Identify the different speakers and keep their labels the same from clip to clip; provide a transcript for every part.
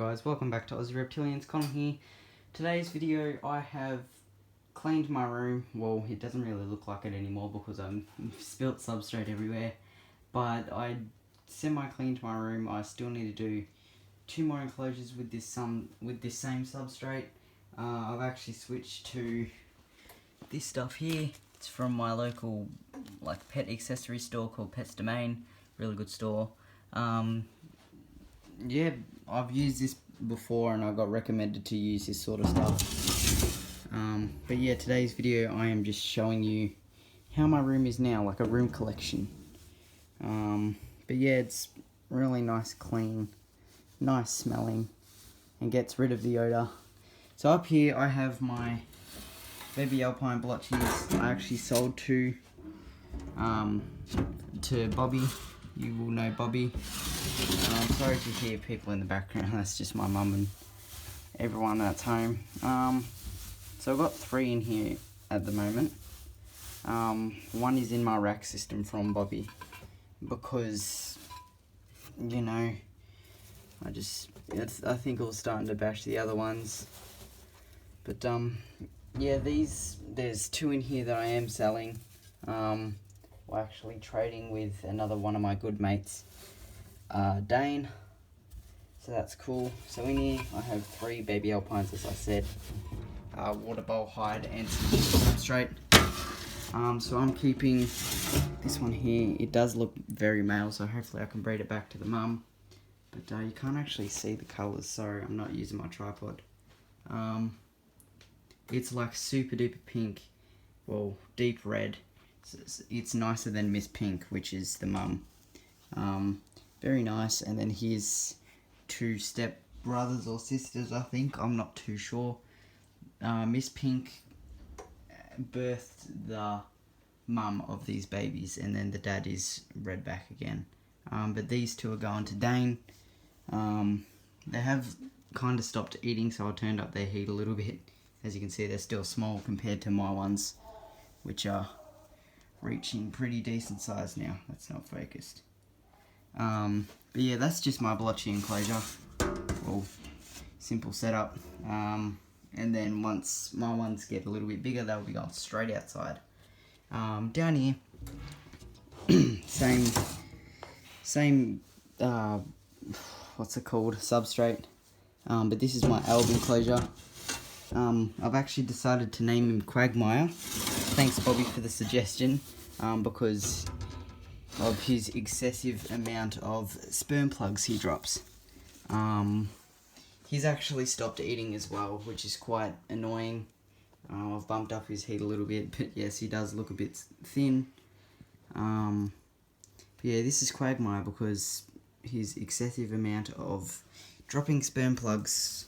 Speaker 1: guys, welcome back to Aussie Reptilians. Connor here. Today's video I have cleaned my room. Well, it doesn't really look like it anymore because I've spilt substrate everywhere, but I semi-cleaned my room. I still need to do 2 more enclosures with this same substrate. I've actually switched to this stuff here. It's from my local pet accessory store called Pets Domain. Really good store. Yeah, I've used this before and I got recommended to use this sort of stuff. But yeah, today's video I am just showing you how my room is now, like a room collection. But yeah, it's really nice, clean, nice smelling, and gets rid of the odor. So up here I have my baby alpine blotchies. I actually sold to Bobby. You will know Bobby. Sorry to hear people in the background, that's just my mum and everyone that's home. So I've got 3 in here at the moment. One is in my rack system from Bobby because, you know, I think it was starting to bash the other ones. But yeah, there's 2 in here that I am selling. We're actually trading with another one of my good mates, Dane, so that's cool. So in here I have 3 baby alpines, as I said, water bowl hide and some substrate. So I'm keeping this one here. It does look very male, so hopefully I can breed it back to the mum, but you can't actually see the colours. Sorry, I'm not using my tripod. It's like super duper pink, well, deep red. It's nicer than Miss Pink, which is the mum. Very nice. And then here's 2 step brothers or sisters, I think. I'm not too sure. Miss Pink birthed the mum of these babies, and then the dad is redback again. But these 2 are going to Dane. They have kind of stopped eating, so I turned up their heat a little bit. As you can see, they're still small compared to my ones, which are reaching pretty decent size now. That's not focused. But yeah, that's just my blotchy enclosure. Well, simple setup. And then once my ones get a little bit bigger, they'll be going straight outside. Down here, same what's it called? Substrate. But this is my alb enclosure. I've actually decided to name him Quagmire. Thanks, Bobby, for the suggestion, because of his excessive amount of sperm plugs he drops. He's actually stopped eating as well, which is quite annoying. I've bumped up his heat a little bit, but yes, he does look a bit thin. But yeah, this is Quagmire because his excessive amount of dropping sperm plugs.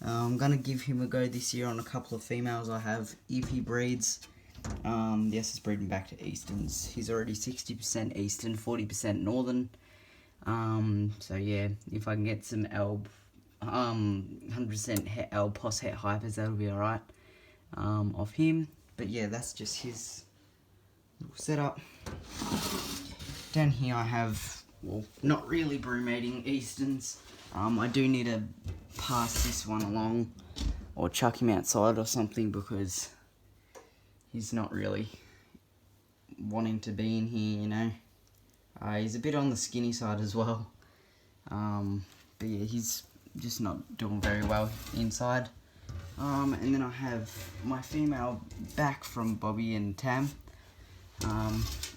Speaker 1: I'm going to give him a go this year on a couple of females I have, if he breeds. Yes, it's breeding back to Easterns. He's already 60% Eastern, 40% Northern. So yeah, if I can get some Alb, 100% Alb Pos Het Hypers, that'll be alright, off him. But yeah, that's just his little setup. Down here I have, well, not really broodmating Easterns. I do need to pass this one along or chuck him outside or something because he's not really wanting to be in here, you know. He's a bit on the skinny side as well. But yeah, he's just not doing very well inside. And then I have my female back from Bobby and Tam.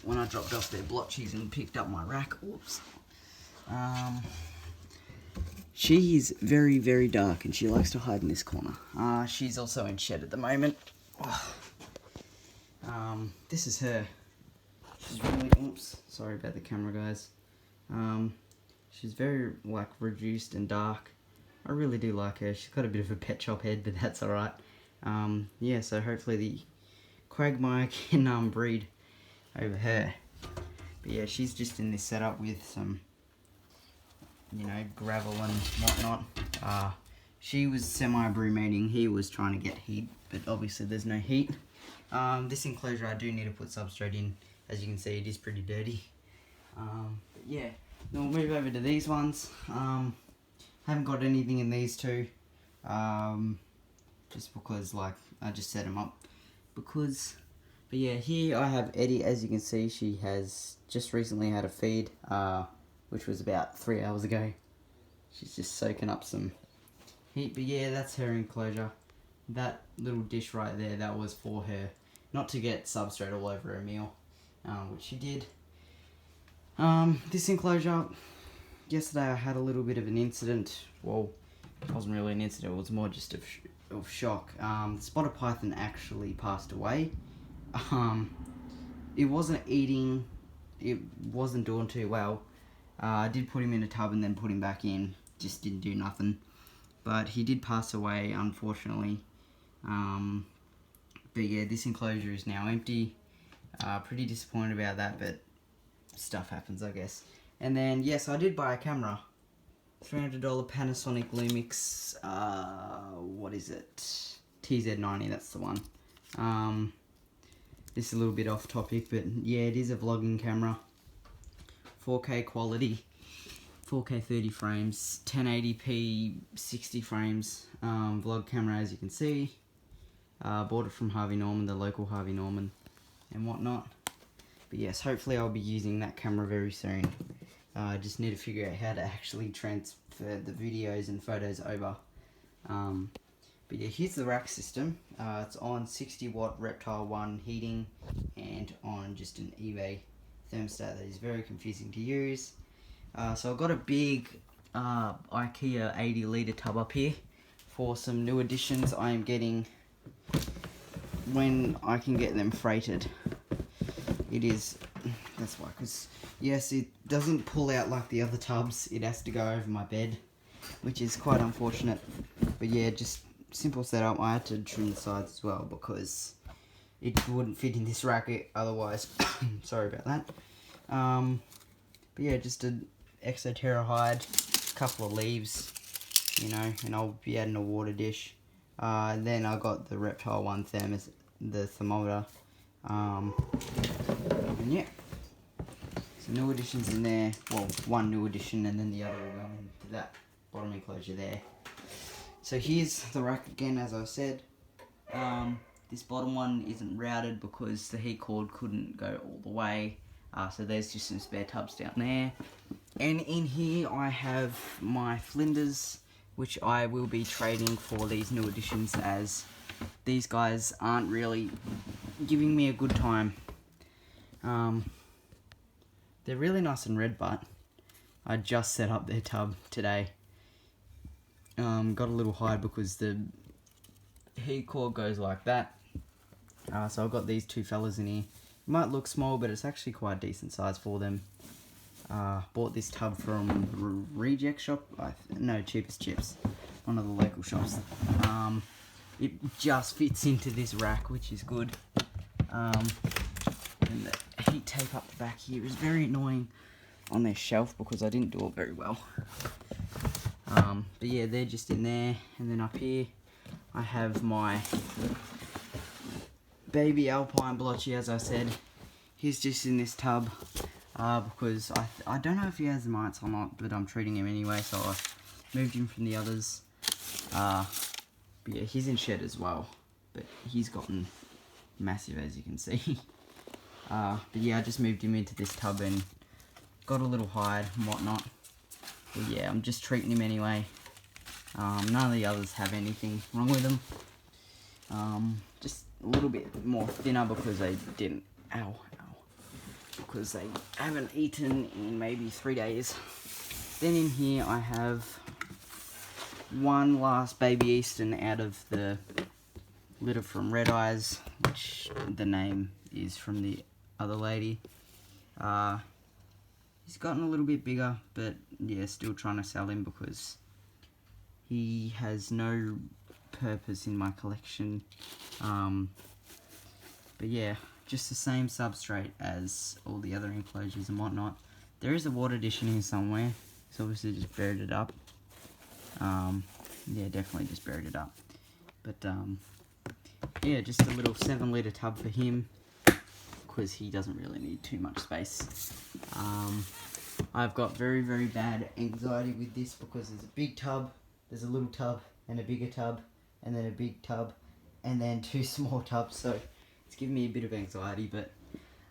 Speaker 1: When I dropped off their blotchies and picked up my rack, oops. She is very, very dark and she likes to hide in this corner. She's also in shed at the moment. This is her. She's really, oops, sorry about the camera, guys. She's very, reduced and dark. I really do like her. She's got a bit of a pet shop head, but that's alright. Yeah, so hopefully the Quagmire can breed over her. But yeah, she's just in this setup with some, you know, gravel and whatnot. She was semi-broodmating. He was trying to get heat, but obviously there's no heat. This enclosure I do need to put substrate in. As you can see, it is pretty dirty. But yeah, then we'll move over to these ones. Haven't got anything in these two. Just because, like, I just set them up. But yeah, here I have Eddie. As you can see, she has just recently had a feed, which was about 3 hours ago. She's just soaking up some heat. But yeah, that's her enclosure. That little dish right there, that was for her. Not to get substrate all over her meal, which she did. This enclosure, yesterday I had a little bit of an incident. Well, it wasn't really an incident, it was more just of shock. The spotted python actually passed away. It wasn't eating, it wasn't doing too well. I did put him in a tub and then put him back in, just didn't do nothing. But he did pass away, unfortunately. But yeah, this enclosure is now empty. Pretty disappointed about that, but stuff happens, I guess. And then, yes, I did buy a camera. $300 Panasonic Lumix, what is it? TZ90, that's the one. This is a little bit off topic, but yeah, it is a vlogging camera. 4K quality, 4K 30 frames, 1080p 60 frames, vlog camera as you can see. Bought it from Harvey Norman, the local Harvey Norman and whatnot. But yes, hopefully I'll be using that camera very soon. I just need to figure out how to actually transfer the videos and photos over. But yeah, here's the rack system. It's on 60 watt Reptile 1 heating and on just an eBay thermostat that is very confusing to use. So I've got a big IKEA 80 litre tub up here for some new additions I am getting when I can get them freighted. That's why, because yes, it doesn't pull out like the other tubs, it has to go over my bed, which is quite unfortunate. But yeah, just simple setup. I had to trim the sides as well because it wouldn't fit in this racket otherwise. Sorry about that. But yeah, just an Exoterra hide, couple of leaves, you know, and I'll be adding a water dish. Then I got the Reptile 1 the thermometer. And yeah, some new additions in there. Well, one new addition and then the other will go into that bottom enclosure there. So here's the rack again, as I said. This bottom one isn't routed because the heat cord couldn't go all the way. So there's just some spare tubs down there. And in here I have my flinders, which I will be trading for these new additions as these guys aren't really giving me a good time. They're really nice and red, but I just set up their tub today. Got a little hide because the heat cord goes like that. So I've got these two fellas in here. It might look small, but it's actually quite a decent size for them. Bought this tub from Reject Shop. No, Cheapest Chips. One of the local shops. It just fits into this rack, which is good. And the heat tape up the back here is very annoying on their shelf because I didn't do it very well. But yeah, they're just in there. And then up here, I have my baby Alpine Blotchy, as I said. He's just in this tub because I don't know if he has the mites or not, but I'm treating him anyway, so I moved him from the others. But yeah, he's in shed as well, but he's gotten massive, as you can see. But yeah, I just moved him into this tub and got a little hide and whatnot. But yeah, I'm just treating him anyway. None of the others have anything wrong with them. Just a little bit more thinner because they didn't, because they haven't eaten in maybe 3 days. Then in here I have one last baby Eastern out of the litter from Red Eyes, which the name is from the other lady. He's gotten a little bit bigger, but yeah, still trying to sell him because he has no purpose in my collection. But yeah, just the same substrate as all the other enclosures and whatnot. There is a water dish in here somewhere. It's obviously just buried it up. Yeah, definitely just buried it up. But yeah, just a little 7 litre tub for him because he doesn't really need too much space. I've got very, very bad anxiety with this because there's a big tub, there's a little tub, and a bigger tub, and then a big tub, and then 2 small tubs, so it's giving me a bit of anxiety, but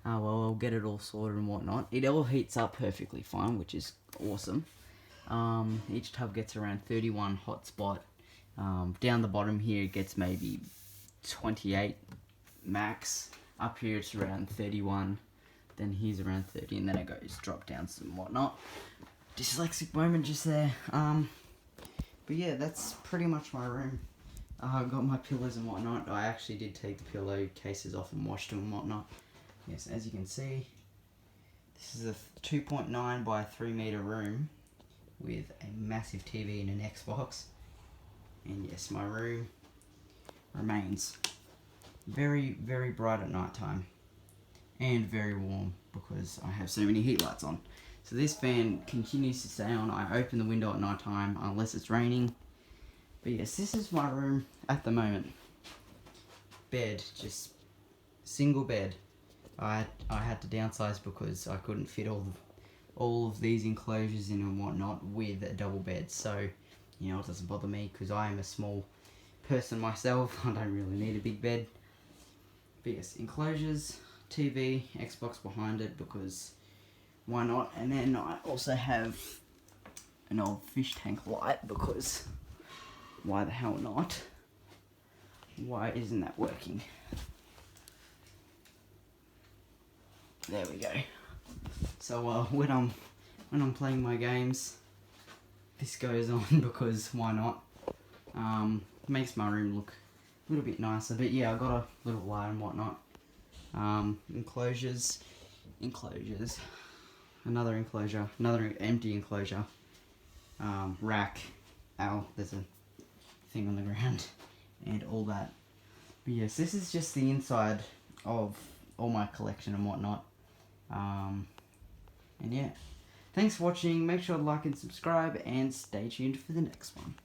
Speaker 1: well, I'll get it all sorted and whatnot. It all heats up perfectly fine, which is awesome. Each tub gets around 31 hot spot. Down the bottom here it gets maybe 28 max. Up here it's around 31. Then here's around 30, and then it goes drop down some whatnot. Dyslexic moment just there. But yeah, that's pretty much my room. I've got my pillows and whatnot. I actually did take the pillow cases off and washed them and whatnot. Yes, as you can see, this is a 2.9 by 3 meter room with a massive TV and an Xbox. And yes, my room remains very, very bright at night time. And very warm because I have so many heat lights on. So this fan continues to stay on. I open the window at night time unless it's raining. But yes, this is my room at the moment. Bed, just single bed. I had to downsize because I couldn't fit all of these enclosures in and whatnot with a double bed. So, you know, it doesn't bother me because I am a small person myself. I don't really need a big bed. But yes, enclosures, TV, Xbox behind it because why not? And then I also have an old fish tank light because why the hell not? Why isn't that working? There we go. So when I'm playing my games, this goes on because why not? Makes my room look a little bit nicer. But yeah, I got a little light and whatnot. Enclosures, another enclosure, another empty enclosure. Rack. Ow, there's a thing on the ground, and all that. But yes, this is just the inside of all my collection and whatnot. And yeah, thanks for watching. Make sure to like and subscribe, and stay tuned for the next one.